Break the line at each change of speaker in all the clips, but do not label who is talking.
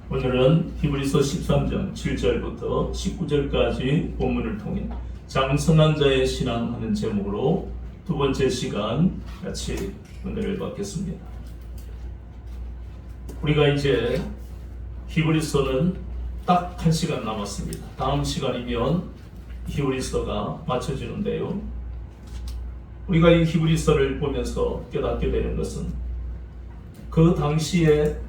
오늘은 히브리서 13장 7절부터 19절까지 본문을 통해 장성한 자의 신앙 하는 제목으로 두 번째 시간 같이 은혜를 받겠습니다. 우리가 이제 히브리서는 딱 1시간 남았습니다. 다음 시간이면 히브리서가 마쳐지는데요. 우리가 이 히브리서를 보면서 깨닫게 되는 것은 그 당시에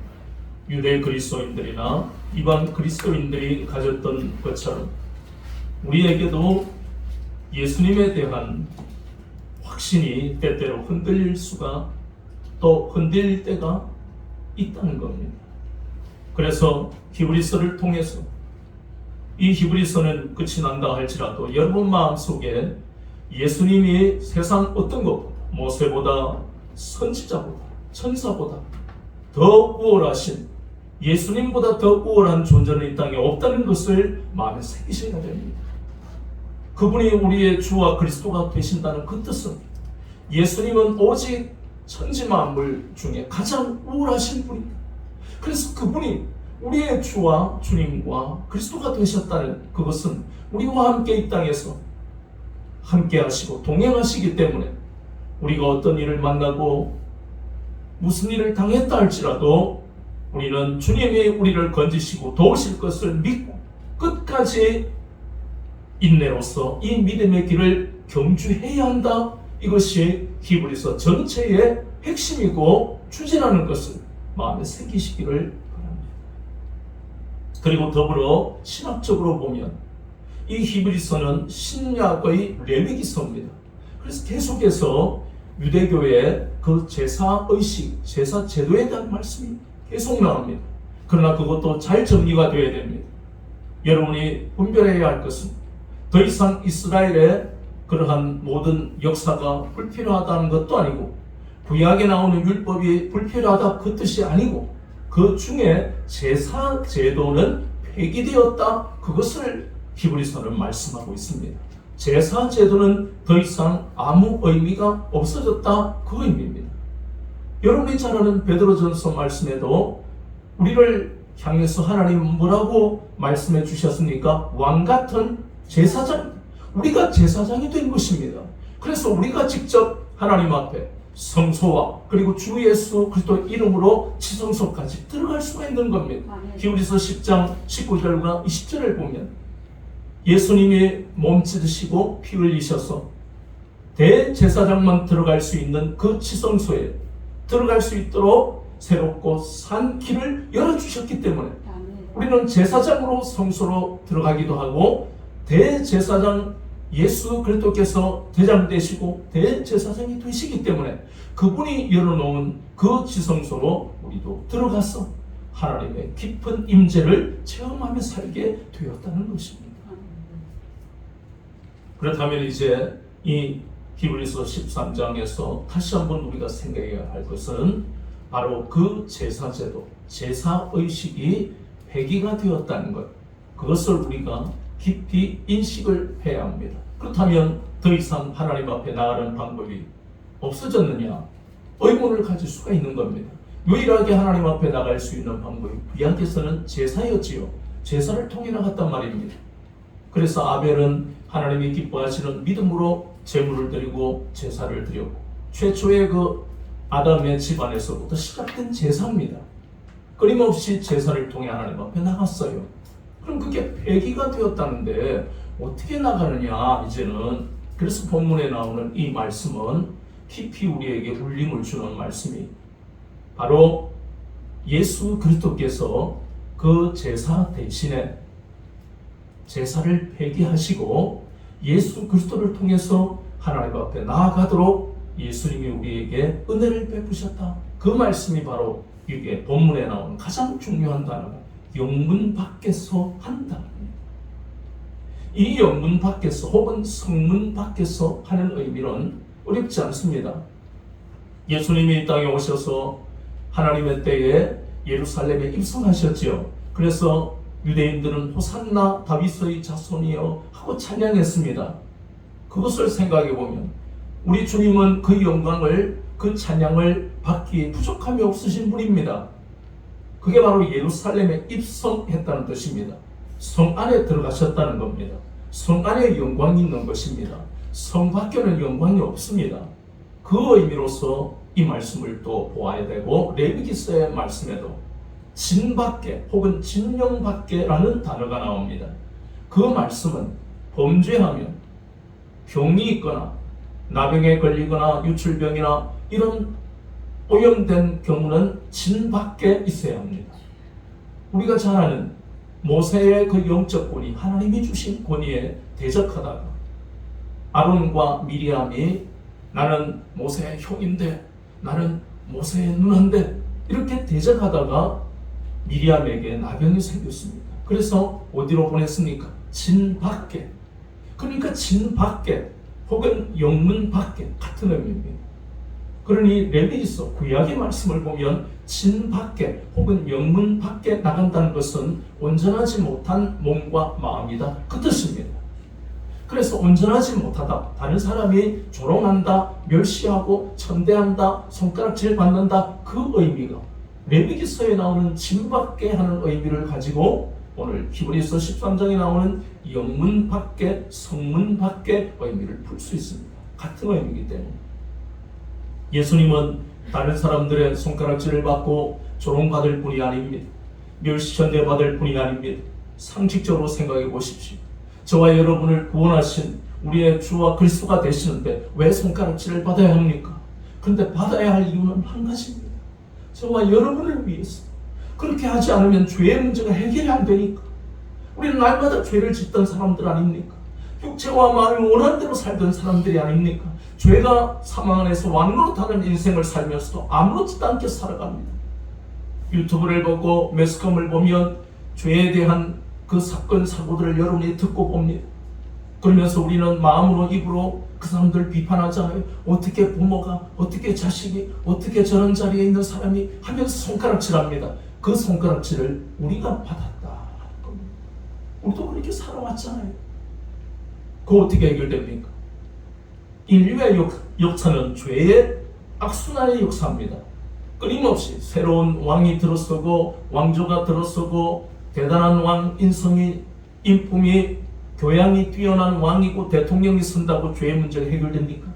유대 그리스도인들이나 이방 그리스도인들이 가졌던 것처럼 우리에게도 예수님에 대한 확신이 때때로 흔들릴 수가 또 흔들릴 때가 있다는 겁니다. 그래서 히브리서를 통해서 이 히브리서는 끝이 난다 할지라도 여러분 마음속에 예수님이 세상 어떤 것보다 모세보다 선지자보다 천사보다 더 우월하신 예수님보다 더 우월한 존재는 이 땅에 없다는 것을 마음에 새기셔야 됩니다. 그분이 우리의 주와 그리스도가 되신다는 그 뜻은 예수님은 오직 천지 만물 중에 가장 우월하신 분입니다. 그래서 그분이 우리의 주와 주님과 그리스도가 되셨다는 그것은 우리와 함께 이 땅에서 함께 하시고 동행하시기 때문에 우리가 어떤 일을 만나고 무슨 일을 당했다 할지라도 우리는 주님이 우리를 건지시고 도우실 것을 믿고 끝까지 인내로서 이 믿음의 길을 경주해야 한다. 이것이 히브리서 전체의 핵심이고 추진하는 것을 마음에 새기시기를 바랍니다. 그리고 더불어 신학적으로 보면 이 히브리서는 신약의 레위기서입니다. 그래서 계속해서 유대교의 그 제사의식, 제사제도에 대한 말씀이 계속 나옵니다. 그러나 그것도 잘 정리가 되어야 됩니다. 여러분이 분별해야 할 것은 더 이상 이스라엘의 그러한 모든 역사가 불필요하다는 것도 아니고 구약에 나오는 율법이 불필요하다 그 뜻이 아니고 그 중에 제사제도는 폐기되었다 그것을 히브리서는 말씀하고 있습니다. 제사제도는 더 이상 아무 의미가 없어졌다 그 의미입니다. 여러분이 잘 아는 베드로전서 말씀에도 우리를 향해서 하나님 뭐라고 말씀해 주셨습니까? 왕같은 제사장, 우리가 제사장이 된 것입니다. 그래서 우리가 직접 하나님 앞에 성소와 그리고 주 예수 그리스도 이름으로 지성소까지 들어갈 수가 있는 겁니다. 히브리서 10장 19절과 20절을 보면 예수님이 몸짓으시고 피 흘리셔서 대제사장만 들어갈 수 있는 그 지성소에 들어갈 수 있도록 새롭고 산 길을 열어주셨기 때문에 우리는 제사장으로 성소로 들어가기도 하고 대제사장 예수 그리스도께서 대장 되시고 대제사장이 되시기 때문에 그분이 열어놓은 그 지성소로 우리도 들어가서 하나님의 깊은 임재를 체험하며 살게 되었다는 것입니다. 그렇다면 이제 이 히브리서 13장에서 다시 한번 우리가 생각해야 할 것은 바로 그 제사제도, 제사의식이 폐기가 되었다는 것. 그것을 우리가 깊이 인식을 해야 합니다. 그렇다면 더 이상 하나님 앞에 나가는 방법이 없어졌느냐? 의문을 가질 수가 있는 겁니다. 유일하게 하나님 앞에 나갈 수 있는 방법이 구약에서는 제사였지요. 제사를 통해 나갔단 말입니다. 그래서 아벨은 하나님이 기뻐하시는 믿음으로 제물을 드리고 제사를 드렸고 최초의 그 아담의 집안에서부터 시작된 제사입니다. 끊임없이 제사를 통해 하나님 앞에 나갔어요. 그럼 그게 폐기가 되었다는데 어떻게 나가느냐 이제는. 그래서 본문에 나오는 이 말씀은 깊이 우리에게 울림을 주는 말씀이 바로 예수 그리스도께서 그 제사 대신에 제사를 폐기하시고 예수 그리스도를 통해서 하나님 앞에 나아가도록 예수님이 우리에게 은혜를 베푸셨다. 그 말씀이 바로 이게 본문에 나오는 가장 중요한 단어가 영문 밖에서 한다. 이 영문 밖에서 혹은 성문 밖에서 하는 의미는 어렵지 않습니다. 예수님이 이 땅에 오셔서 하나님의 때에 예루살렘에 입성하셨지요. 그래서 유대인들은 호산나 다윗의 자손이여 하고 찬양했습니다. 그것을 생각해 보면 우리 주님은 그 영광을 그 찬양을 받기에 부족함이 없으신 분입니다. 그게 바로 예루살렘에 입성했다는 뜻입니다. 성 안에 들어가셨다는 겁니다. 성 안에 영광이 있는 것입니다. 성 밖에는 영광이 없습니다. 그 의미로서 이 말씀을 또 보아야 되고, 레위기서의 말씀에도 진 밖에 혹은 진영 밖에라는 단어가 나옵니다. 그 말씀은 범죄하면 병이 있거나 나병에 걸리거나 유출병이나 이런 오염된 경우는 진 밖에 있어야 합니다. 우리가 잘 아는 모세의 그 영적 권위, 하나님이 주신 권위에 대적하다가 아론과 미리암이 나는 모세의 형인데, 나는 모세의 누나인데 이렇게 대적하다가 미리암에게 나병이 생겼습니다. 그래서 어디로 보냈습니까? 진 밖에. 그러니까 진 밖에 혹은 영문 밖에 같은 의미입니다. 그러니 레위기서 구약의 말씀을 보면 진 밖에 혹은 영문 밖에 나간다는 것은 온전하지 못한 몸과 마음이다, 그 뜻입니다. 그래서 온전하지 못하다, 다른 사람이 조롱한다, 멸시하고 천대한다, 손가락질 받는다, 그 의미가 레위기서에 나오는 진 밖에 하는 의미를 가지고 오늘 히브리서 13장에 나오는 영문 밖에, 성문 밖에 의미를 풀 수 있습니다. 같은 의미이기 때문에 예수님은 다른 사람들의 손가락질을 받고 조롱받을 분이 아닙니다. 멸시천대받을 분이 아닙니다. 상식적으로 생각해 보십시오. 저와 여러분을 구원하신 우리의 주와 그리스도가 되시는데 왜 손가락질을 받아야 합니까? 그런데 받아야 할 이유는 한 가지입니다. 저와 여러분을 위해서. 그렇게 하지 않으면 죄의 문제가 해결이 안 되니까. 우리는 날마다 죄를 짓던 사람들 아닙니까? 육체와 마음을 원하는 대로 살던 사람들이 아닙니까? 죄가 사망 안에서 왕노릇하는 인생을 살면서도 아무렇지도 않게 살아갑니다. 유튜브를 보고 매스컴을 보면 죄에 대한 그 사건 사고들을 여러분이 듣고 봅니다. 그러면서 우리는 마음으로 입으로 그 사람들 비판하잖아요. 어떻게 부모가, 어떻게 자식이, 어떻게 저런 자리에 있는 사람이 하면서 손가락질합니다. 그 손가락질을 우리가 받았다. 우리도 그렇게 살아왔잖아요. 그거 어떻게 해결됩니까? 인류의 역사는 죄의 악순환의 역사입니다. 끊임없이 새로운 왕이 들어서고 왕조가 들어서고 대단한 왕 인성이 인품이 교양이 뛰어난 왕이고 대통령이 선다고 죄의 문제가 해결됩니까?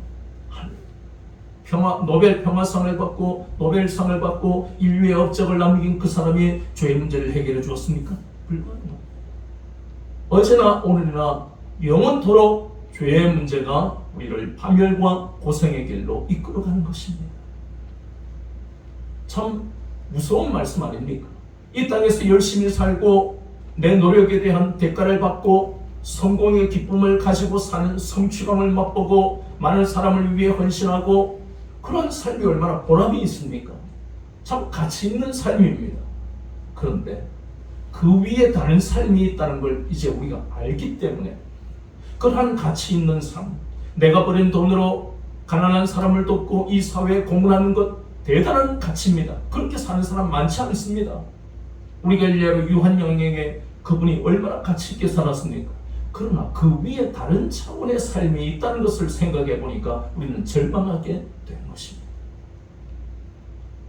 노벨 평화상을 받고 노벨상을 받고 인류의 업적을 남긴 그 사람이 죄의 문제를 해결해 주었습니까? 불가능합니다. 어제나 오늘이나 영원토록 죄의 문제가 우리를 파멸과 고생의 길로 이끌어가는 것입니다. 참 무서운 말씀 아닙니까? 이 땅에서 열심히 살고 내 노력에 대한 대가를 받고 성공의 기쁨을 가지고 사는 성취감을 맛보고 많은 사람을 위해 헌신하고 그런 삶이 얼마나 보람이 있습니까? 참 가치 있는 삶입니다. 그런데 그 위에 다른 삶이 있다는 걸 이제 우리가 알기 때문에 그러한 가치 있는 삶, 내가 버린 돈으로 가난한 사람을 돕고 이 사회에 공헌하는 것 대단한 가치입니다. 그렇게 사는 사람 많지 않습니다. 우리가 일례로 유한영에게 그분이 얼마나 가치 있게 살았습니까? 그러나 그 위에 다른 차원의 삶이 있다는 것을 생각해 보니까 우리는 절망하게 되는 것입니다.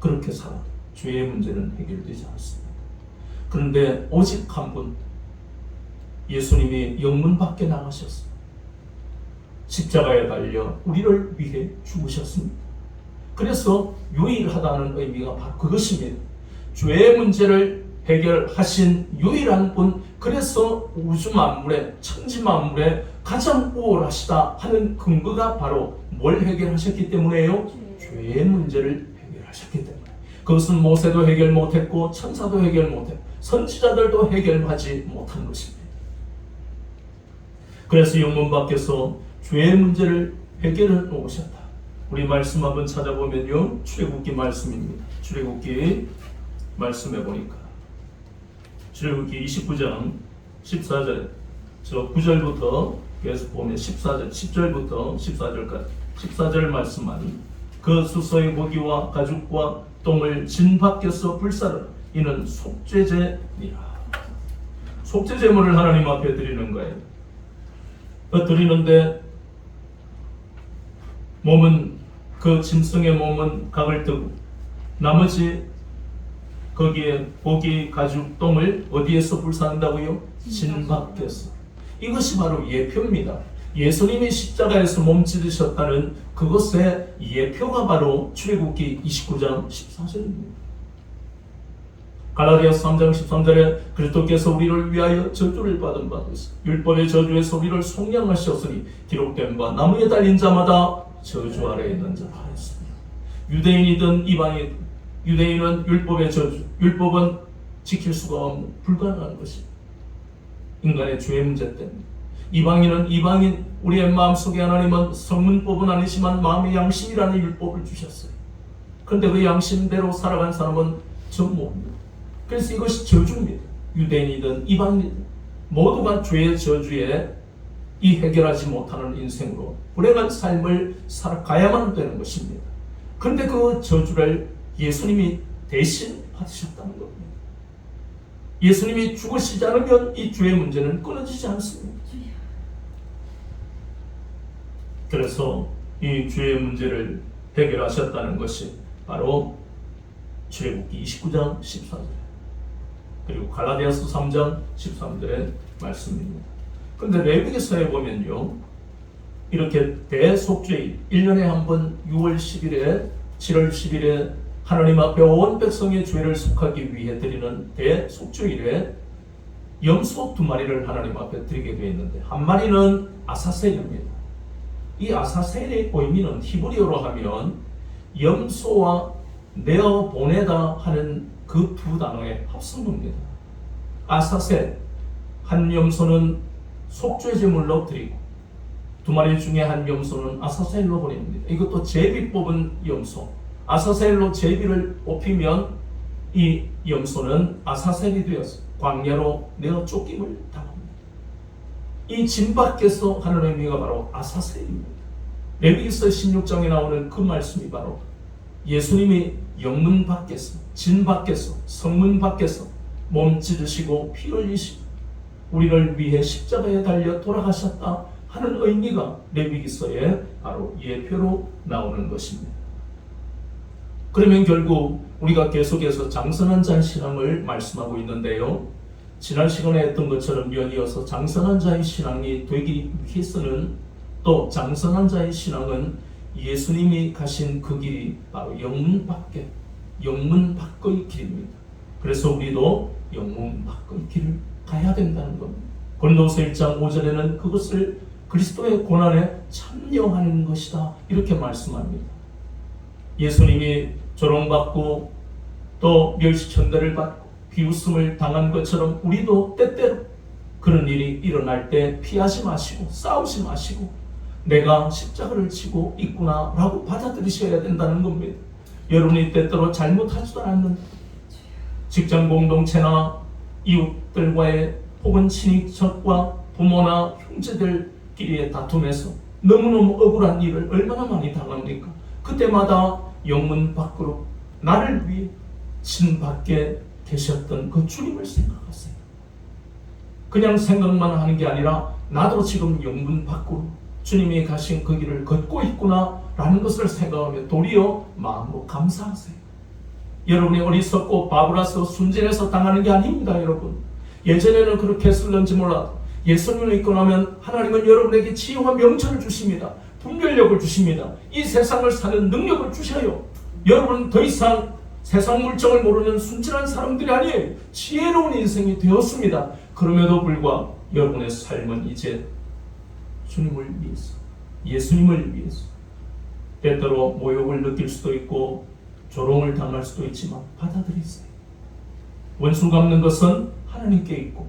그렇게 살아도 죄의 문제는 해결되지 않습니다. 그런데 오직 한 분, 예수님이 영문 밖에 나가셨습니다. 십자가에 달려 우리를 위해 죽으셨습니다. 그래서 유일하다는 의미가 바로 그것입니다. 죄의 문제를 해결하신 유일한 분, 그래서 우주 만물에, 천지 만물에 가장 우월하시다 하는 근거가 바로 뭘 해결하셨기 때문에요? 죄의 문제를 해결하셨기 때문에. 그것은 모세도 해결 못했고 천사도 해결 못했고 선지자들도 해결하지 못한 것입니다. 그래서 영문 밖에서 죄의 문제를 해결해 놓으셨다. 우리 말씀 한번 찾아보면요, 출애굽기 말씀입니다. 출애굽기 말씀해 보니까 출애굽기 29장 14절, 저 9절부터 계속 보면 14절, 10절부터 14절까지 14절 말씀만, 그 수소의 고기와 가죽과 똥을 진 밖에서 불사르라. 이는 속죄제니라. 속죄제물을 하나님 앞에 드리는 거예요. 드리는데 몸은, 그 짐승의 몸은 각을 뜨고 나머지 거기에 고기 가죽 똥을 어디에서 불사한다고요? 진 밖에서. 이것이 바로 예표입니다. 예수님이 십자가에서 몸짓으셨다는 그것의 예표가 바로 출애굽기 29장 14절입니다. 갈라디아서 3장 13절에 그리스도께서 우리를 위하여 저주를 받은 바 되사 율법의 저주에서 우리를 속량하셨으니 기록된 바 나무에 달린 자마다 저주 아래에 있는 자라 했습니다. 유대인이든 이방인, 유대인은 율법의 저주, 율법은 지킬 수가 없는 불가능한 것입니다. 인간의 죄의 문제 때문에. 이방인은 이방인, 우리의 마음속에 하나님은 성문법은 아니지만 마음의 양심이라는 율법을 주셨어요. 그런데 그 양심대로 살아간 사람은 전무합니다. 그래서 이것이 저주입니다. 유대인이든 이방인이든 모두가 죄의 저주에 이 해결하지 못하는 인생으로 불행한 삶을 살아가야만 되는 것입니다. 그런데 그 저주를 예수님이 대신 받으셨다는 겁니다. 예수님이 죽으시지 않으면 이 죄의 문제는 끊어지지 않습니다. 그래서 이 죄의 문제를 해결하셨다는 것이 바로 출애굽기 29장 14절 그리고 갈라디아서 3장 13절의 말씀입니다. 그런데 레위기서에 보면요, 이렇게 대속죄일 1년에 한 번 6월 10일에 7월 10일에 하나님 앞에 온 백성의 죄를 속하기 위해 드리는 대속죄일에 염소 2마리를 하나님 앞에 드리게 되어 있는데 한 마리는 아사셀입니다. 이 아사셀의 의미는 히브리어로 하면 염소와 내어 보내다 하는 그 두 단어의 합성어입니다. 아사셀, 한 염소는 속죄 제물로 드리고 2마리 중에 한 염소는 아사셀로 보냅니다. 이것도 제비 뽑은 염소, 아사셀로 제비를 뽑히면 이 염소는 아사셀이 되어서 광야로 내어 쫓김을 당합니다. 이 진 밖에서 하는 의미가 바로 아사셀입니다. 레위기서 16장에 나오는 그 말씀이 바로 예수님이 영문 밖에서, 진 밖에서, 성문 밖에서 몸 찢으시고 피 흘리시고 우리를 위해 십자가에 달려 돌아가셨다 하는 의미가 레위기서에 바로 예표로 나오는 것입니다. 그러면 결국 우리가 계속해서 장선한 자의 신앙을 말씀하고 있는데요, 지난 시간에 했던 것처럼 연이어서 장선한 자의 신앙이 되기 위해서는 또 장선한 자의 신앙은 예수님이 가신 그 길이 바로 영문 밖에, 영문 밖의 길입니다. 그래서 우리도 영문 밖의 길을 가야 된다는 겁니다. 고린도서 1장 5절에는 그것을 그리스도의 고난에 참여하는 것이다 이렇게 말씀합니다. 예수님이 조롱받고 또 멸시천대를 받고 비웃음을 당한 것처럼 우리도 때때로 그런 일이 일어날 때 피하지 마시고 싸우지 마시고 내가 십자가를 지고 있구나 라고 받아들이셔야 된다는 겁니다. 여러분이 때때로 잘못하지도 않는 직장 공동체나 이웃들과의 혹은 친인척과 부모나 형제들끼리의 다툼에서 너무너무 억울한 일을 얼마나 많이 당합니까? 그때마다 영문 밖으로 나를 위해 진 밖에 계셨던 그 주님을 생각하세요. 그냥 생각만 하는 게 아니라 나도 지금 영문 밖으로 주님이 가신 그 길을 걷고 있구나 라는 것을 생각하며 도리어 마음으로 감사하세요. 여러분이 어리석고 바보라서 순진해서 당하는 게 아닙니다. 여러분, 예전에는 그렇게 했을는지 몰라도 예수님을 믿고 나면 하나님은 여러분에게 지혜와 명철을 주십니다. 분별력을 주십니다. 이 세상을 사는 능력을 주셔요. 여러분은 더 이상 세상 물정을 모르는 순진한 사람들이 아니에요. 지혜로운 인생이 되었습니다. 그럼에도 불구하고 여러분의 삶은 이제 주님을 위해서, 예수님을 위해서 때때로 모욕을 느낄 수도 있고 조롱을 당할 수도 있지만 받아들이세요. 원수 갚는 것은 하나님께 있고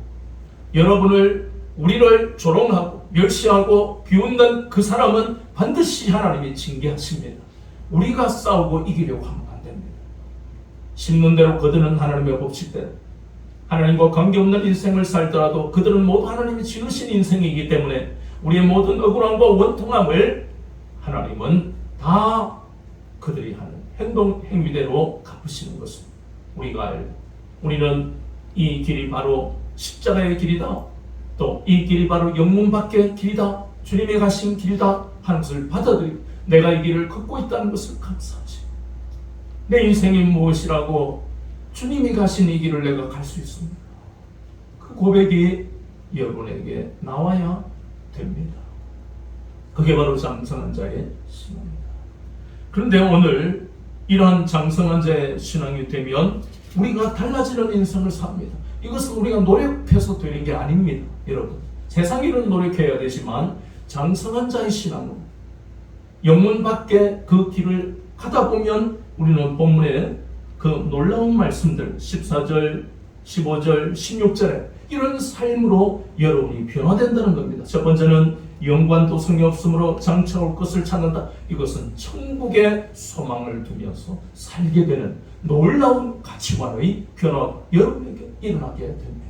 우리를 조롱하고 멸시하고 비웃는 그 사람은 반드시 하나님이 징계하십니다. 우리가 싸우고 이기려고 하면 안 됩니다. 심는 대로 거두는 하나님의 법칙대로 하나님과 관계없는 인생을 살더라도 그들은 모두 하나님이 지으신 인생이기 때문에 우리의 모든 억울함과 원통함을 하나님은 다 그들이 하는 행동, 행위대로 갚으시는 것입니다. 우리가 알고 우리는 이 길이 바로 십자가의 길이다. 또 이 길이 바로 영문 밖의 길이다. 주님이 가신 길이다 하는 것을 받아들이고 내가 이 길을 걷고 있다는 것을 감사하지. 내 인생이 무엇이라고 주님이 가신 이 길을 내가 갈 수 있습니다. 그 고백이 여러분에게 나와야 됩니다. 그게 바로 장성한 자의 신앙입니다. 그런데 오늘 이러한 장성한 자의 신앙이 되면 우리가 달라지는 인생을 삽니다. 이것은 우리가 노력해서 되는 게 아닙니다. 여러분, 세상 일은 노력해야 되지만 장성한 자의 신앙은 영문 밖에 그 길을 가다 보면 우리는 본문에 그 놀라운 말씀들 14절, 15절, 16절에 이런 삶으로 여러분이 변화된다는 겁니다. 첫 번째는 영관도 성이 없으므로 장차 올 것을 찾는다. 이것은 천국의 소망을 두면서 살게 되는 놀라운 가치관의 변화 여러분에게 일어나게 됩니다.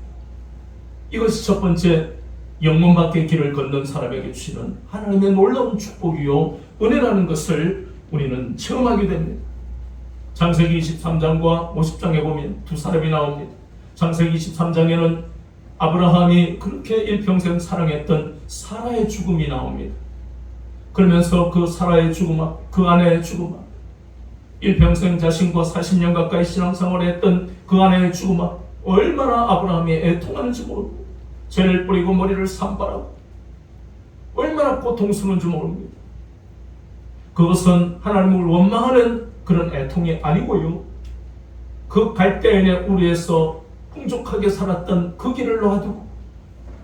이것이 첫 번째 영문 밖의 길을 걷는 사람에게 주시는 하나님의 놀라운 축복이요 은혜라는 것을 우리는 체험하게 됩니다. 창세기 23장과 50장에 보면 두 사람이 나옵니다. 창세기 23장에는 아브라함이 그렇게 일평생 사랑했던 사라의 죽음이 나옵니다. 그러면서 그 사라의 죽음 앞, 그 아내의 죽음 앞, 일평생 자신과 40년 가까이 신앙생활을 했던 그 아내의 죽음 앞, 얼마나 아브라함이 애통하는지 모릅니다. 죄를 뿌리고 머리를 산발하고 얼마나 고통스러운지 모릅니다. 그것은 하나님을 원망하는 그런 애통이 아니고요, 그 갈대인의 우리에서 풍족하게 살았던 그 길을 놔두고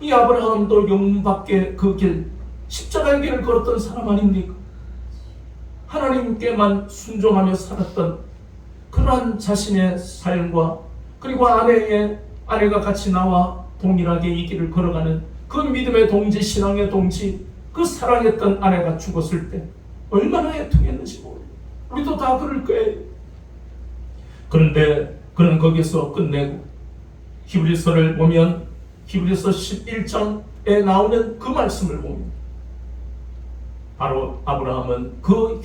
이 아브라함도 영문 밖에 그 길, 십자가의 길을 걸었던 사람 아닙니까? 하나님께만 순종하며 살았던 그러한 자신의 삶과 그리고 아내가 같이 나와 동일하게 이 길을 걸어가는 그 믿음의 동지, 신앙의 동지, 그 사랑했던 아내가 죽었을 때 얼마나 애통했는지 모르겠어요. 우리도 다 그럴 거예요. 그런데 그는 거기서 끝내고 히브리서를 보면 히브리서 11장에 나오는 그 말씀을 보면 바로 아브라함은 그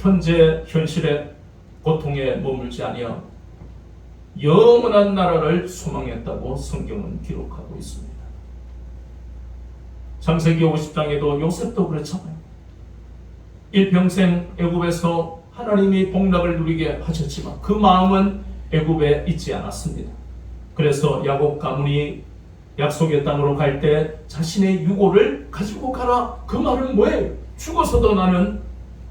현실의 고통에 머물지 아니하고 영원한 나라를 소망했다고 성경은 기록하고 있습니다. 창세기 50장에도 요셉도 그렇잖아요. 일평생 애굽에서 하나님이 복락을 누리게 하셨지만 그 마음은 애굽에 있지 않았습니다. 그래서 야곱 가문이 약속의 땅으로 갈 때 자신의 유고를 가지고 가라. 그 말은 뭐예요? 죽어서도 나는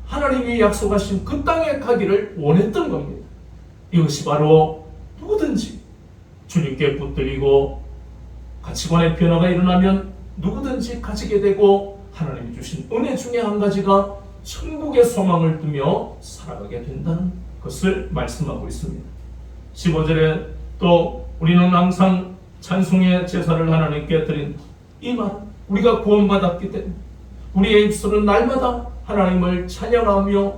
하나님이 약속하신 그 땅에 가기를 원했던 겁니다. 이것이 바로 누구든지 주님께 붙들리고 가치관의 변화가 일어나면 누구든지 가지게 되고 하나님이 주신 은혜 중에 한 가지가 천국의 소망을 두며 살아가게 된다는 것을 말씀하고 있습니다. 15절에 또 우리는 항상 찬송의 제사를 하나님께 드린 이 말, 우리가 구원받았기 때문에 우리의 입술은 날마다 하나님을 찬양하며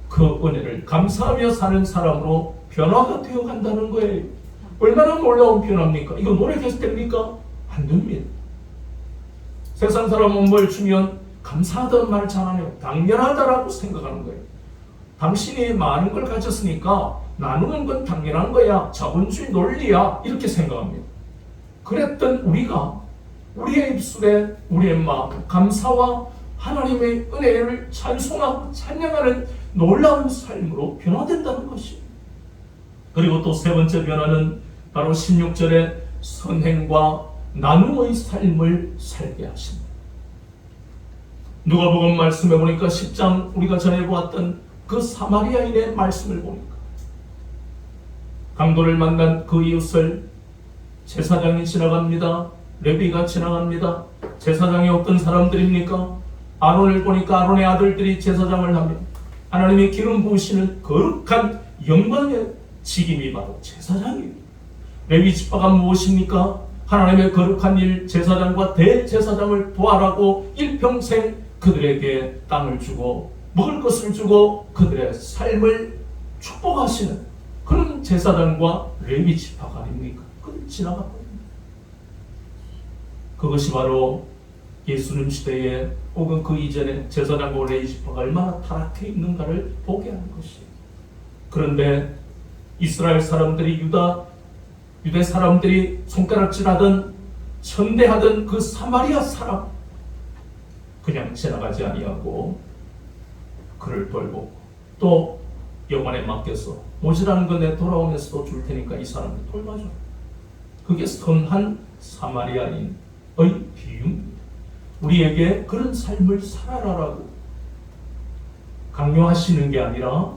그 은혜를 감사하며 사는 사람으로 변화가 되어 간다는 거예요. 얼마나 놀라운 변화입니까? 이거 노력해서 됩니까? 안 됩니다. 세상 사람은 뭘 주면 감사하다는 말을 잘 안 해요. 당연하다라고 생각하는 거예요. 당신이 많은 걸 가졌으니까 나누는 건 당연한 거야. 자본주의 논리야. 이렇게 생각합니다. 그랬던 우리가 우리의 입술에 우리의 마음, 감사와 하나님의 은혜를 찬송하고 찬양하는 놀라운 삶으로 변화된다는 것입니다. 그리고 또 세 번째 변화는 바로 16절에 선행과 나눔의 삶을 살게 하십니다. 누가복음 말씀해 보니까 10장 우리가 전해 보았던 그 사마리아인의 말씀을 보니까 강도를 만난 그 이웃을 제사장이 지나갑니다. 레위가 지나갑니다. 제사장이 어떤 사람들입니까? 아론을 보니까 아론의 아들들이 제사장을 하며 하나님의 기름 부으시는 거룩한 영광의 직임이 바로 제사장이에요. 레위 지파가 무엇입니까? 하나님의 거룩한 일, 제사장과 대제사장을 도와라고 일평생 그들에게 땅을 주고 먹을 것을 주고 그들의 삶을 축복하시는 그런 제사장과 레위 지파가 아닙니까? 그걸 지나가 버립니다. 그것이 바로 예수님 시대에 혹은 그 이전에 제사장과 레위 지파가 얼마나 타락해 있는가를 보게 하는 것이에요. 그런데 이스라엘 사람들이 유대 사람들이 손가락질하던 천대하던 그 사마리아 사람 그냥 지나가지 아니하고 그를 돌보고 또 여관에 맡겨서 모자라는 거 내 돌아오면서도 줄 테니까 이 사람을 돌봐줘. 그게 선한 사마리아인의 비유입니다. 우리에게 그런 삶을 살아라라고 강요하시는 게 아니라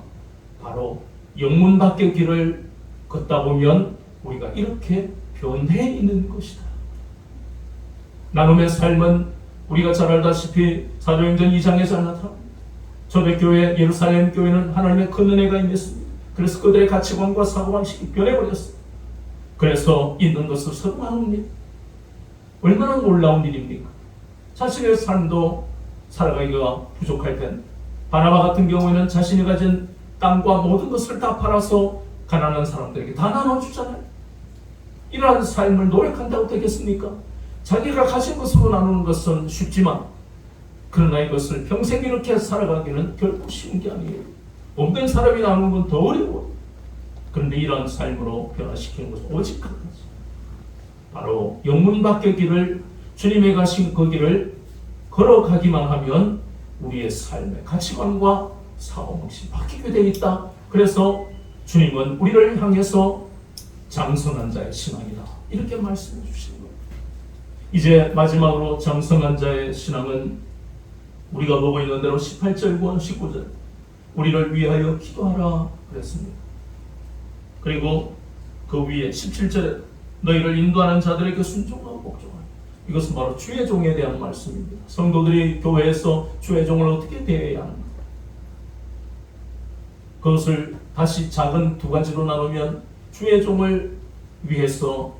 바로 영문 밖의 길을 걷다 보면 우리가 이렇게 변해 있는 것이다. 나눔의 삶은 우리가 잘 알다시피 사도행전 2장에 잘 나타납니다. 초대교회 예루살렘 교회는 하나님의 큰 은혜가 임했습니다. 그래서 그들의 가치관과 사고방식이 변해버렸어요. 그래서 있는 것을 서로 나눕니다. 얼마나 놀라운 일입니까? 자신의 삶도 살아가기가 부족할 텐데 바나바 같은 경우에는 자신이 가진 땅과 모든 것을 다 팔아서 가난한 사람들에게 다 나눠주잖아요. 이러한 삶을 노력한다고 되겠습니까? 자기가 가진 것으로 나누는 것은 쉽지만 그러나 이것을 평생 이렇게 살아가기는 결코 쉬운 게 아니에요. 없는 사람이 나누는 건 더 어려워요. 그런데 이러한 삶으로 변화시키는 것은 오직 한 가지, 바로 영문 밖의 길을, 주님의 가신 그 길을 걸어가기만 하면 우리의 삶의 가치관과 사고방식이 바뀌게 되어 있다. 그래서 주님은 우리를 향해서 장성한 자의 신앙이다, 이렇게 말씀해 주시는 거예요. 이제 마지막으로 장성한 자의 신앙은 우리가 보고 있는 대로 18절과 19절 우리를 위하여 기도하라 그랬습니다. 그리고 그 위에 17절에 너희를 인도하는 자들에게 순종하고 복종하라. 이것은 바로 주의 종에 대한 말씀입니다. 성도들이 교회에서 주의 종을 어떻게 대해야 하는가, 그것을 다시 작은 두 가지로 나누면 주의 종을 위해서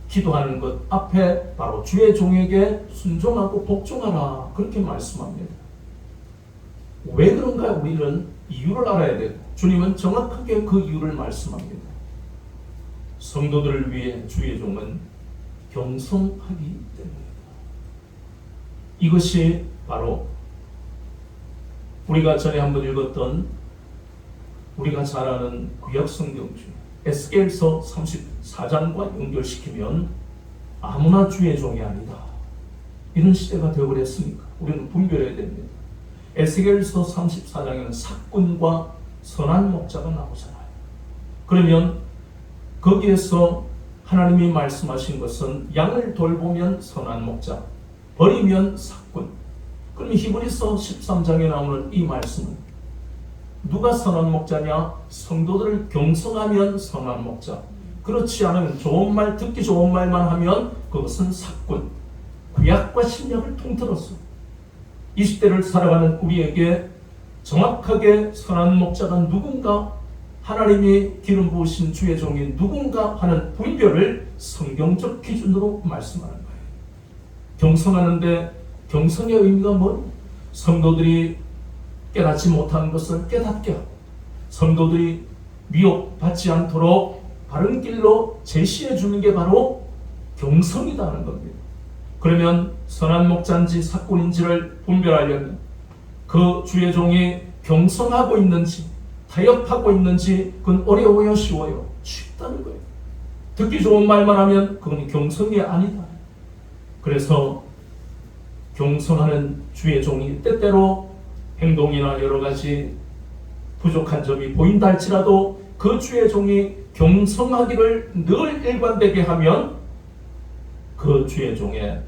기도하는 것 앞에 바로 주의 종에게 순종하고 복종하라, 그렇게 말씀합니다. 왜 그런가 우리는 이유를 알아야 되고 주님은 정확하게 그 이유를 말씀합니다. 성도들을 위해 주의 종은 겸손하기 때문입니다. 이것이 바로 우리가 전에 한번 읽었던, 우리가 잘 아는 구약 성경 중에 에스겔서 34장과 연결시키면 아무나 주의 종이 아니다, 이런 시대가 되어버렸으니까 우리는 분별해야 됩니다. 에스겔서 34장에는 사꾼과 선한 목자가 나오잖아요. 그러면 거기에서 하나님이 말씀하신 것은 양을 돌보면 선한 목자, 버리면 사꾼. 그럼 히브리서 13장에 나오는 이 말씀은 누가 선한 목자냐? 성도들을 경성하면 선한 목자, 그렇지 않으면 좋은 말, 듣기 좋은 말만 하면 그것은 사꾼. 구약과 신약을 통틀어서 20대를 살아가는 우리에게 정확하게 선한 목자가 누군가, 하나님이 기름 부으신 주의 종이 누군가 하는 분별을 성경적 기준으로 말씀하는 거예요. 경성하는데 경성의 의미가 뭐냐? 성도들이 깨닫지 못하는 것을 깨닫게 하고 성도들이 미혹받지 않도록 바른 길로 제시해 주는 게 바로 경성이라는 겁니다. 그러면 선한 목자인지 사꾼인지를 분별하려면 그 주의 종이 경성하고 있는지 타협하고 있는지 그건 어려워요, 쉬워요? 쉽다는 거예요. 듣기 좋은 말만 하면 그건 경성이 아니다. 그래서 경성하는 주의 종이 때때로 행동이나 여러 가지 부족한 점이 보인다 할지라도 그 주의 종이 경성하기를 늘 일관되게 하면 그 주의 종의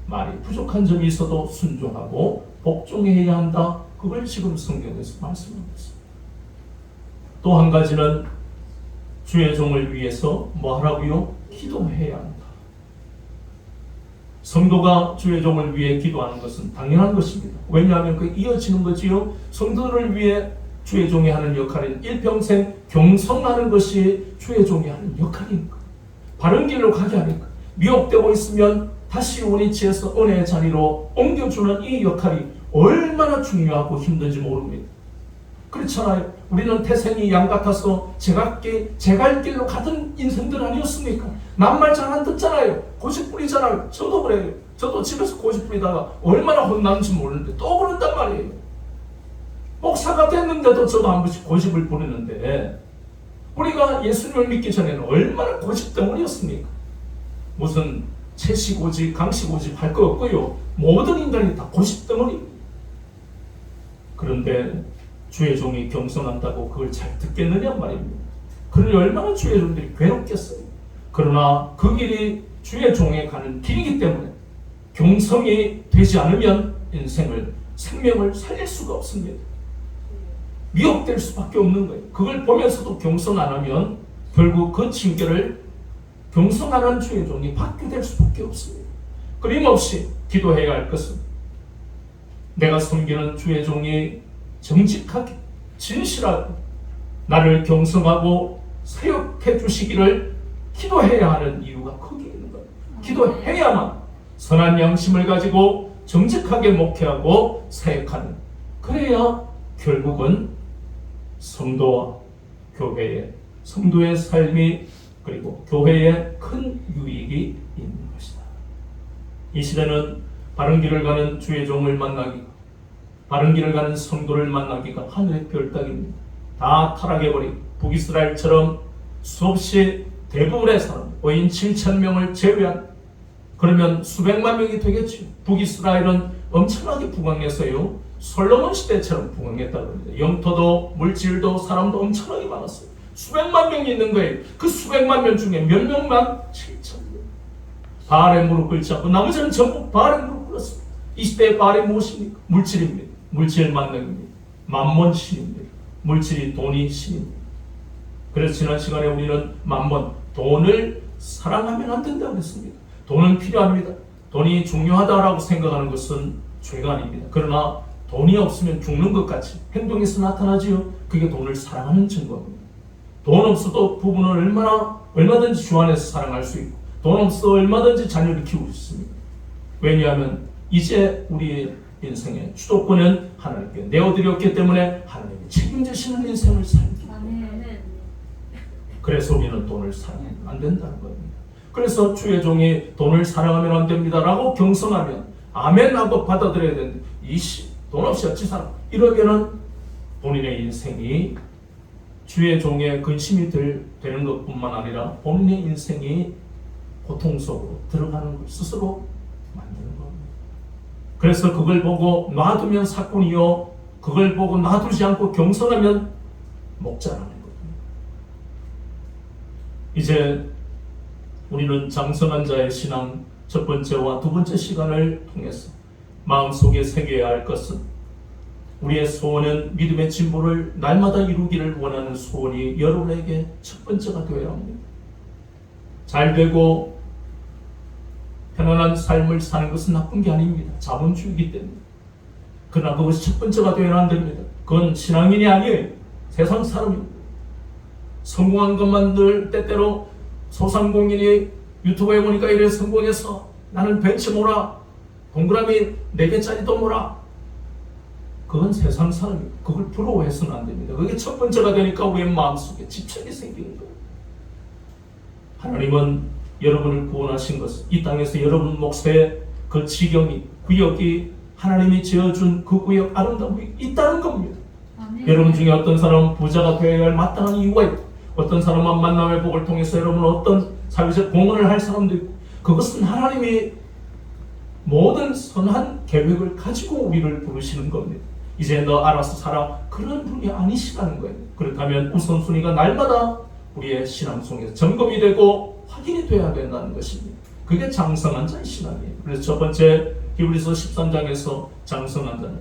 말이 부족한 점이 있어도 순종하고 복종해야 한다. 그걸 지금 성경에서 말씀하고 있습니다. 또 한 가지는 주의 종을 위해서 뭐 하라고요? 기도해야 한다. 성도가 주의 종을 위해 기도하는 것은 당연한 것입니다. 왜냐하면 그 이어지는 거지요. 성도를 위해 주의 종이 하는 역할은 일평생 경성하는 것이 주의 종이 하는 역할이니까, 바른 길로 가게 하니까, 미혹되고 있으면 다시 원위치에서 은혜의 자리로 옮겨주는 이 역할이 얼마나 중요하고 힘든지 모릅니다. 그렇잖아요. 우리는 태생이 양 같아서 제갈 길로 가던 인생들 아니었습니까? 남말 잘 안 듣잖아요. 고집 부리잖아요. 저도 그래요. 저도 집에서 고집 부리다가 얼마나 혼나는지 모르는데 또 그런단 말이에요. 목사가 됐는데도 저도 한 번씩 고집을 부리는데, 우리가 예수님을 믿기 전에는 얼마나 고집 덩어리였습니까? 무슨 채씨 고집, 강씨 고집 할 거 없고요. 모든 인간이 다 고집 덩어리. 그런데 주의 종이 경성한다고 그걸 잘 듣겠느냐 말입니다. 그러니 얼마나 주의 종들이 괴롭겠어요. 그러나 그 길이 주의 종에 가는 길이기 때문에 경성이 되지 않으면 인생을, 생명을 살릴 수가 없습니다. 미혹될 수밖에 없는 거예요. 그걸 보면서도 경성 안 하면 결국 그 징계를 경성하는 주의 종이 받게 될 수밖에 없습니다. 끊임없이 기도해야 할 것은 내가 섬기는 주의 종이 정직하게 진실하고 나를 경성하고 사역해 주시기를 기도해야 하는 이유가 거기 있는 거예요. 기도해야만 선한 양심을 가지고 정직하게 목회하고 사역하는, 그래야 결국은 성도와 교회의, 성도의 삶이 그리고 교회에 큰 유익이 있는 것이다. 이 시대는 바른 길을 가는 주의 종을 만나기가, 바른 길을 가는 성도를 만나기가 하늘의 별 따기입니다. 다 타락해버리고 북이스라엘처럼 수없이 대부분의 사람, 5인 7,000명을 제외한, 그러면 수백만 명이 되겠죠. 북이스라엘은 엄청나게 부강해서요, 솔로몬 시대처럼 부강했다고 합니다. 영토도 물질도 사람도 엄청나게 많았어요. 수백만 명이 있는 거예요. 그 수백만 명 중에 몇 명만 7,000명. 바알의 무릎을 잡고 나머지는 전부 바알의 무릎을 꿇었습니다. 이 시대의 바알이 무엇입니까? 물질입니다. 물질 만능입니다. 만몬 신입니다. 물질이 돈이 신입니다. 그래서 지난 시간에 우리는 만몬, 돈을 사랑하면 안 된다고 했습니다. 돈은 필요합니다. 돈이 중요하다라고 생각하는 것은 죄가 아닙니다. 그러나 돈이 없으면 죽는 것 같이 행동에서 나타나지요. 그게 돈을 사랑하는 증거입니다. 돈 없어도 부부는 얼마든지 주 안에서 사랑할 수 있고, 돈 없어도 얼마든지 자녀를 키울 수 있습니다. 왜냐하면 이제 우리의 인생의 주도권은 하나님께 내어드렸기 때문에 하나님이 책임지시는 인생을 살기 때문에, 그래서 우리는 돈을 사랑하면 안 된다는 겁니다. 그래서 주의 종이 돈을 사랑하면 안 됩니다라고 경성하면 아멘하고 받아들여야 되는데, 돈 없이 어찌 살아? 이러면은 본인의 인생이 주의 종의 근심이 되는 것뿐만 아니라 본인의 인생이 고통 속으로 들어가는 걸 스스로 만드는 겁니다. 그래서 그걸 보고 놔두면 사건이요, 그걸 보고 놔두지 않고 경성하면 목자라는 겁니다. 이제 우리는 장성한 자의 신앙 첫 번째와 두 번째 시간을 통해서 마음속에 새겨야 할 것은, 우리의 소원은 믿음의 진보를 날마다 이루기를 원하는 소원이 여러분에게 첫 번째가 되어야 합니다. 잘 되고 편안한 삶을 사는 것은 나쁜 게 아닙니다. 자본주의이기 때문에. 그러나 그것이 첫 번째가 되어야 안 됩니다. 그건 신앙인이 아니에요. 세상 사람입니다. 성공한 것만 늘 때때로 소상공인이 유튜브에 보니까 이래 성공해서 나는 벤츠 모라, 동그라미 4개짜리도 모라. 그건 세상 사람이에요. 그걸 부러워해서는 안 됩니다. 그게 첫 번째가 되니까 우리의 마음속에 집착이 생기는 거예요. 하나님은 여러분을 구원하신 것은 이 땅에서 여러분 몫의 그 지경이, 구역이, 하나님이 지어준 그 구역, 아름다움이 있다는 겁니다. 아멘. 여러분 중에 어떤 사람은 부자가 되어야 할 마땅한 이유가 있고, 어떤 사람은 만남의 복을 통해서 여러분 어떤 사회적 공헌을 할 사람도 있고, 그것은 하나님이 모든 선한 계획을 가지고 우리를 부르시는 겁니다. 이제 너 알아서 살아, 그런 분이 아니시라는 거예요. 그렇다면 우선순위가 날마다 우리의 신앙 속에서 점검이 되고 확인이 돼야 된다는 것입니다. 그게 장성한 자의 신앙이에요. 그래서 첫 번째 히브리서 13장에서 장성한 자는,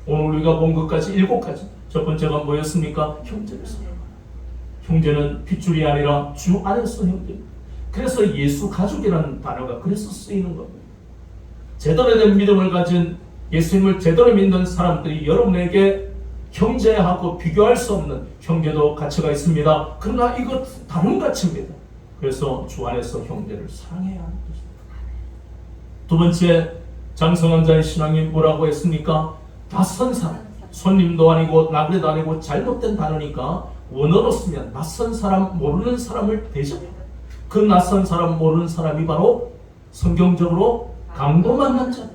오늘 우리가 본 것까지 7가지, 첫 번째가 뭐였습니까? 형제를 사랑하라. 형제는 핏줄이 아니라 주 안에서 형제입니다. 그래서 예수 가족이라는 단어가 그래서 쓰이는 겁니다. 제대로 된 믿음을 가진, 예수님을 제대로 믿는 사람들이 여러분에게 형제하고 비교할 수 없는, 형제도 가치가 있습니다. 그러나 이것 다른 가치입니다. 그래서 주 안에서 형제를 사랑해야 하는 것입니다. 두 번째, 장성한 자의 신앙이 뭐라고 했습니까? 낯선 사람, 손님도 아니고 나그네도 아니고 잘못된 단어니까 원어로 쓰면 낯선 사람, 모르는 사람을 대접해요. 그 낯선 사람, 모르는 사람이 바로 성경적으로 강도 만난 자,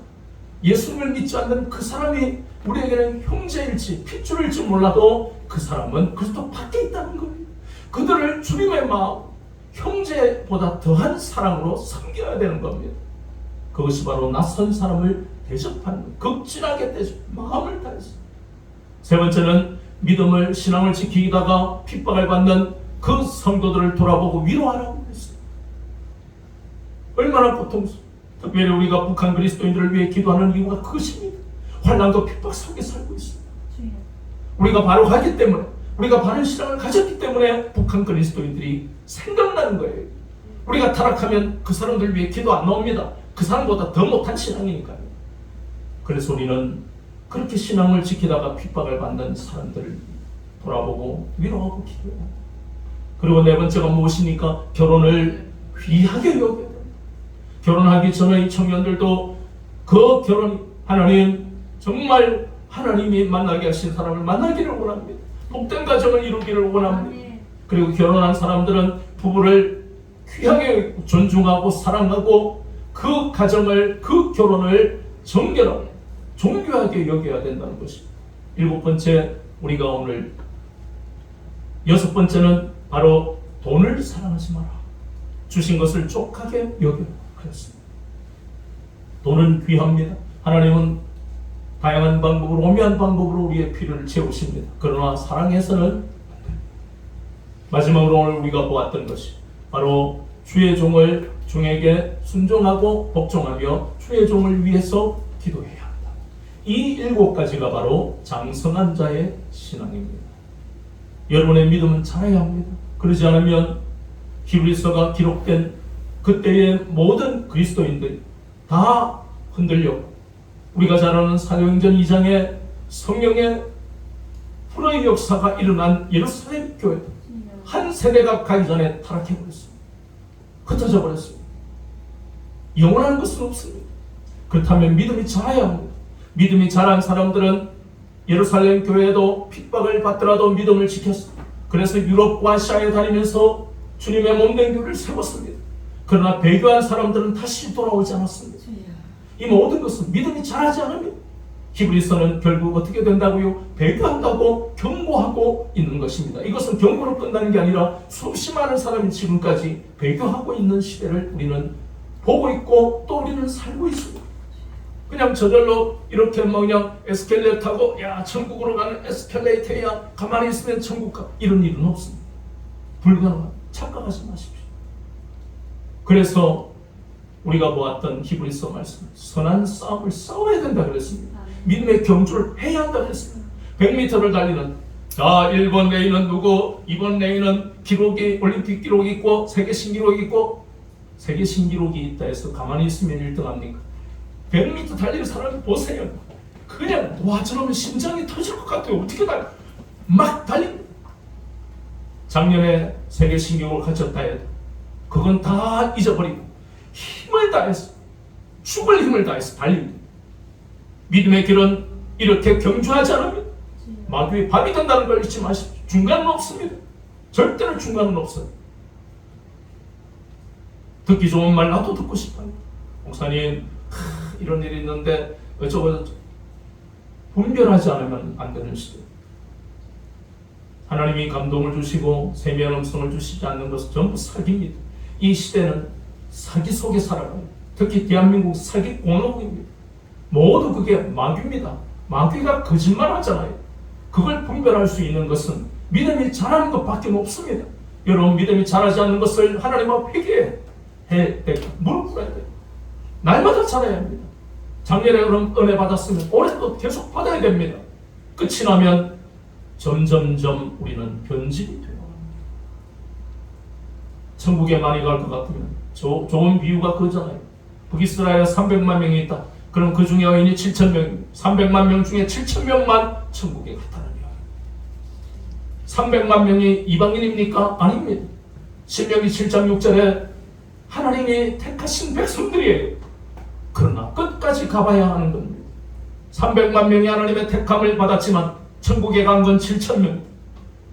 예수님을 믿지 않는 그 사람이 우리에게는 형제일지 핏줄일지 몰라도 그 사람은 그리스도 밖에 있다는 거예요. 그들을 주님의 마음, 형제보다 더한 사랑으로 섬겨야 되는 겁니다. 그것이 바로 낯선 사람을 대접하는 거예요. 극진하게 대접, 마음을 다해서. 세 번째는 믿음을, 신앙을 지키다가 핍박을 받는 그 성도들을 돌아보고 위로하라고 했어요. 얼마나 고통스러워. 특별히 우리가 북한 그리스도인들을 위해 기도하는 이유가 그것입니다. 환난과 핍박 속에 살고 있습니다. 우리가 바로 가기 때문에, 우리가 바른 신앙을 가졌기 때문에 북한 그리스도인들이 생각나는 거예요. 우리가 타락하면 그 사람들 위해 기도 안 나옵니다. 그 사람보다 더 못한 신앙이니까요. 그래서 우리는 그렇게 신앙을 지키다가 핍박을 받는 사람들을 돌아보고 위로하고 기도해요. 그리고 네 번째가 무엇입니까? 결혼을 귀하게 여겨야 됩니다. 결혼하기 전에 이 청년들도 그 결혼이 하나님, 정말 하나님이 만나게 하신 사람을 만나기를 원합니다. 복된 가정을 이루기를 원합니다. 그리고 결혼한 사람들은 부부를 귀하게 존중하고 사랑하고 그 가정을, 그 결혼을 정결하게, 존귀하게 여겨야 된다는 것입니다. 일곱 번째, 우리가 오늘 여섯 번째는 바로 돈을 사랑하지 마라. 주신 것을 족하게 여겨라. 그렇습니다. 돈은 귀합니다. 하나님은 다양한 방법으로, 오묘한 방법으로 우리의 필요를 채우십니다. 그러나 사랑해서는 안 됩니다. 마지막으로 오늘 우리가 보았던 것이 바로 주의 종을 종에게 순종하고 복종하며 주의 종을 위해서 기도해야 한다. 이 일곱 가지가 바로 장성한 자의 신앙입니다. 여러분의 믿음은 자라야 합니다. 그러지 않으면 히브리서가 기록된 그때의 모든 그리스도인들이 다 흔들렸고, 우리가 잘 아는 사도행전 2장에 성령의 불의 역사가 일어난 예루살렘 교회, 한 세대가 가기 전에 타락해버렸습니다. 흩어져 버렸습니다. 영원한 것은 없습니다. 그렇다면 믿음이 자라야 합니다. 믿음이 자란 사람들은 예루살렘 교회에도 핍박을 받더라도 믿음을 지켰습니다. 그래서 유럽과 아시아에 다니면서 주님의 몸된 교회를 세웠습니다. 그러나 배교한 사람들은 다시 돌아오지 않았습니다. 이 모든 것은 믿음이 자라지 않으면 히브리서는 결국 어떻게 된다고요? 배교한다고 경고하고 있는 것입니다. 이것은 경고로 끝나는 게 아니라 수없이 많은 사람이 지금까지 배교하고 있는 시대를 우리는 보고 있고 또 우리는 살고 있습니다. 그냥 저절로 이렇게 그냥 에스컬레이터 타고 야 천국으로 가는 에스컬레이터야 가만히 있으면 천국 가, 이런 일은 없습니다. 불가능합니다. 착각하지 마십시오. 그래서 우리가 보았던 히브리서 말씀, 선한 싸움을 싸워야 된다 그랬습니다. 믿음의 경주를 해야 한다 그랬습니다. 100m를 달리는, 자 1번 레인은 누구, 2번 레인은 기록이, 올림픽 기록이 있고 세계 신기록이 있고, 세계 신기록이 있다 해서 가만히 있으면 1등 합니까? 100m 달리는 사람을 보세요. 그냥 노아처럼 심장이 터질 것 같아요. 어떻게 달려? 막 달립니다. 작년에 세계 신기록을 가졌다 해도 그건 다 잊어버리고 힘을 다해서, 죽을 힘을 다해서 달립니다. 믿음의 길은 이렇게 경주하지 않으면 마귀의 밥이 된다는 걸 잊지 마십시오. 중간은 없습니다. 절대로 중간은 없어요. 듣기 좋은 말 나도 듣고 싶어요. 목사님 이런 일이 있는데 어쩌고 분별하지 않으면 안 되는 시대. 하나님이 감동을 주시고 세미한 음성을 주시지 않는 것은 전부 사기입니다. 이 시대는 사기 속에 살아가요. 특히 대한민국 사기 공화국입니다. 모두 그게 마귀입니다. 마귀가 거짓말 하잖아요. 그걸 분별할 수 있는 것은 믿음이 자라는 것밖에 없습니다. 여러분 믿음이 자라지 않는 것을 하나님 앞에 회개해 무릎 꿇어야 돼요. 날마다 자라야 합니다. 작년에 그럼 은혜 받았으면 올해도 계속 받아야 됩니다. 끝이 나면 점점점 우리는 변질이 돼요. 천국에 많이 갈 것 같으면 좋은 비유가 그거잖아요. 북이스라엘에 300만 명이 있다. 그럼 그 중에 여인이 7,000명, 300만 명 중에 7,000명만 천국에 갔다는 이야기. 300만 명이 이방인입니까? 아닙니다. 신명기 7장 6절에 하나님이 택하신 백성들이에요. 그러나 끝까지 가봐야 하는 겁니다. 300만 명이 하나님의 택함을 받았지만 천국에 간 건 7,000명.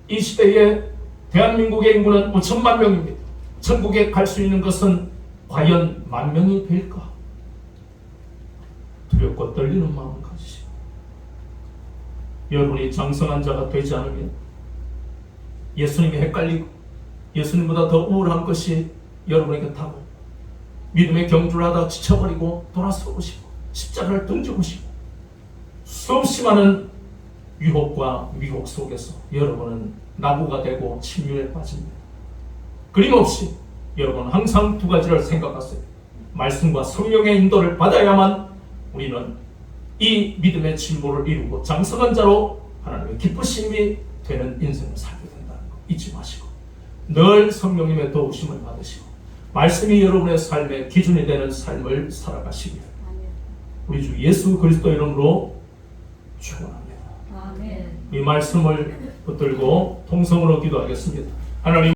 이 시대에 대한민국의 인구는 5천만 명입니다. 천국에 갈 수 있는 것은 과연 10,000명이 될까? 두렵고 떨리는 마음을 가지시고, 여러분이 장성한 자가 되지 않으면 예수님이 헷갈리고 예수님보다 더 우월한 것이 여러분에게 타고 믿음의 경주를 하다 지쳐버리고 돌아서고 싶고 십자가를 던지고 싶고 수없이 많은 유혹과 미혹 속에서 여러분은 나부가 되고 침륜에 빠집니다. 끊임없이 여러분 항상 두 가지를 생각하세요. 말씀과 성령의 인도를 받아야만 우리는 이 믿음의 진보를 이루고 장성한 자로 하나님의 기쁘심이 되는 인생을 살게 된다는 거 잊지 마시고, 늘 성령님의 도우심을 받으시고 말씀이 여러분의 삶의 기준이 되는 삶을 살아가시길 우리 주 예수 그리스도 이름으로 축원합니다.
아멘.
이 말씀을 붙들고 통성으로 기도하겠습니다. 하나님,